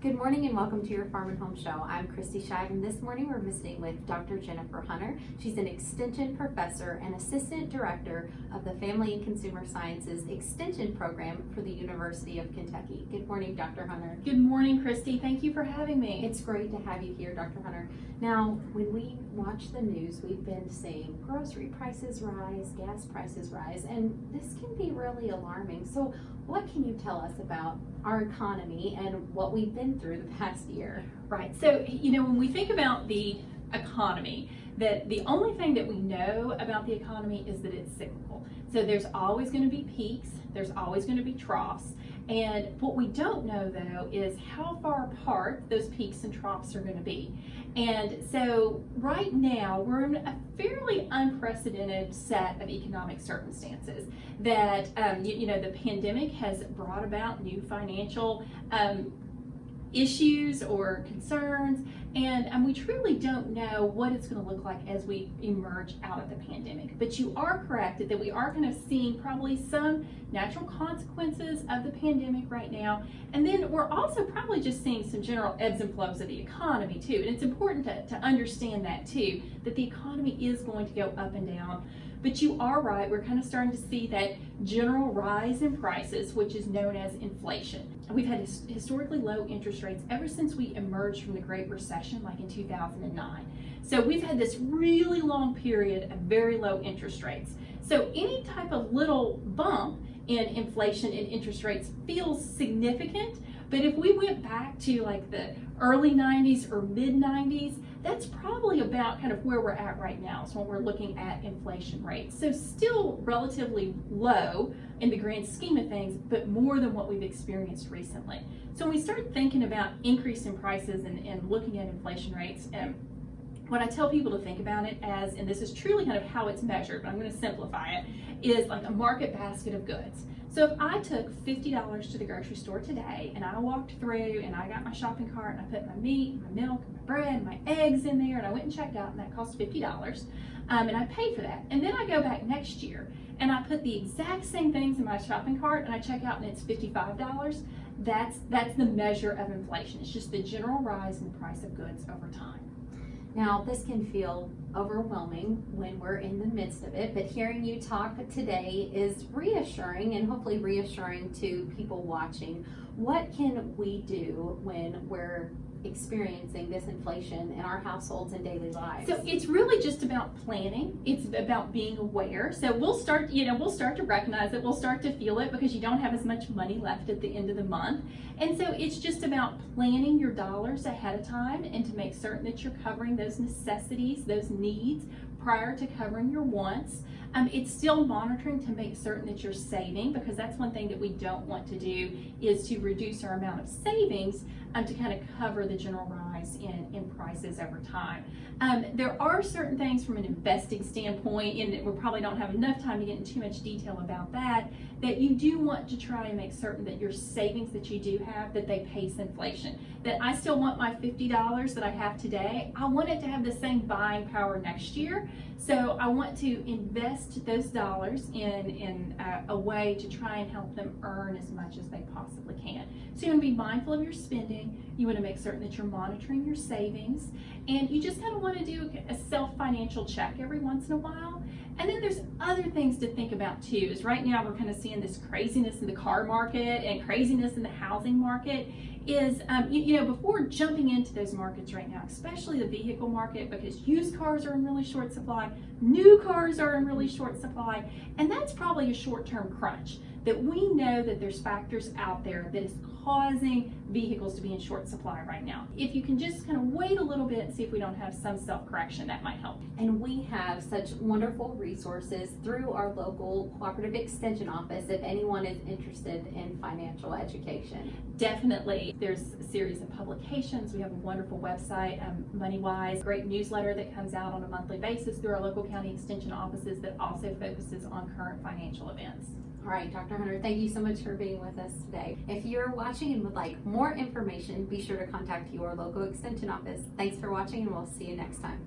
Good morning and welcome to your Farm and Home Show. I'm Kristi Scheib, and this morning we're visiting with Dr. Jennifer Hunter. She's an Extension Professor and Assistant Director of the Family and Consumer Sciences Extension Program for the University of Kentucky. Good morning, Dr. Hunter. Good morning, Kristi. Thank you for having me. It's great to have you here, Dr. Hunter. Now, when we watch the news, we've been seeing grocery prices rise, gas prices rise, and this can be really alarming. So what can you tell us about our economy and what we've been through the past year? Right. So, when we think about the economy, that the only thing that we know about the economy is that it's cyclical. So there's always going to be peaks, there's always going to be troughs. And what we don't know, though, is how far apart those peaks and troughs are going to be. And so right now, we're in a fairly unprecedented set of economic circumstances that, the pandemic has brought about new financial issues or concerns, and we truly don't know what it's going to look like as we emerge out of the pandemic. But you are correct that we are kind of seeing probably some natural consequences of the pandemic right now, and then we're also probably just seeing some general ebbs and flows of the economy too. And it's important to understand that too, that the economy is going to go up and down. But you are right, we're kind of starting to see that general rise in prices, which is known as inflation. We've had historically low interest rates ever since we emerged from the Great Recession, like in 2009. So we've had this really long period of very low interest rates. So any type of little bump in inflation and interest rates feels significant. But if we went back to like the early 90s or mid 90s, that's probably about kind of where we're at right now. So when we're looking at inflation rates. So still relatively low in the grand scheme of things, but more than what we've experienced recently. So when we start thinking about increase in prices and looking at inflation rates, what I tell people to think about it as, and this is truly kind of how it's measured, but I'm going to simplify it, is like a market basket of goods. So if I took $50 to the grocery store today and I walked through and I got my shopping cart and I put my meat, my milk, my bread, my eggs in there, and I went and checked out, and that cost $50, and I paid for that. And then I go back next year and I put the exact same things in my shopping cart and I check out and it's $55, that's the measure of inflation. It's just the general rise in the price of goods over time. Now, this can feel overwhelming when we're in the midst of it, but hearing you talk today is reassuring, and hopefully reassuring to people watching. What can we do when we're experiencing this inflation in our households and daily lives? So it's really just about planning. It's about being aware. So we'll start to recognize it. We'll start to feel it because you don't have as much money left at the end of the month. And so it's just about planning your dollars ahead of time and to make certain that you're covering those necessities, those needs, prior to covering your wants. It's still monitoring to make certain that you're saving, because that's one thing that we don't want to do, is to reduce our amount of savings to kind of cover the general rise in prices over time. There are certain things from an investing standpoint, and we probably don't have enough time to get into too much detail about that you do want to try and make certain that your savings that you do have, that they pace inflation. That I still want my $50 that I have today, I want it to have the same buying power next year. So I want to invest those dollars in a way to try and help them earn as much as they possibly can. So you want to be mindful of your spending. You want to make certain that you're monitoring your savings, and you just kind of want to do a self-financial check every once in a while. And then there's other things to think about too, is right now we're kind of seeing this craziness in the car market and craziness in the housing market. Is, before jumping into those markets right now, especially the vehicle market, because used cars are in really short supply, new cars are in really short supply, and that's probably a short-term crunch. That we know that there's factors out there that is causing vehicles to be in short supply right now. If you can just kind of wait a little bit and see if we don't have some self-correction, that might help. And we have such wonderful resources through our local cooperative extension office if anyone is interested in financial education. Definitely. There's a series of publications. We have a wonderful website, Moneywi, great newsletter that comes out on a monthly basis through our local county extension offices that also focuses on current financial events. All right, Dr. Hunter, thank you so much for being with us today. If you're watching and would like more information, be sure to contact your local extension office. Thanks for watching, and we'll see you next time.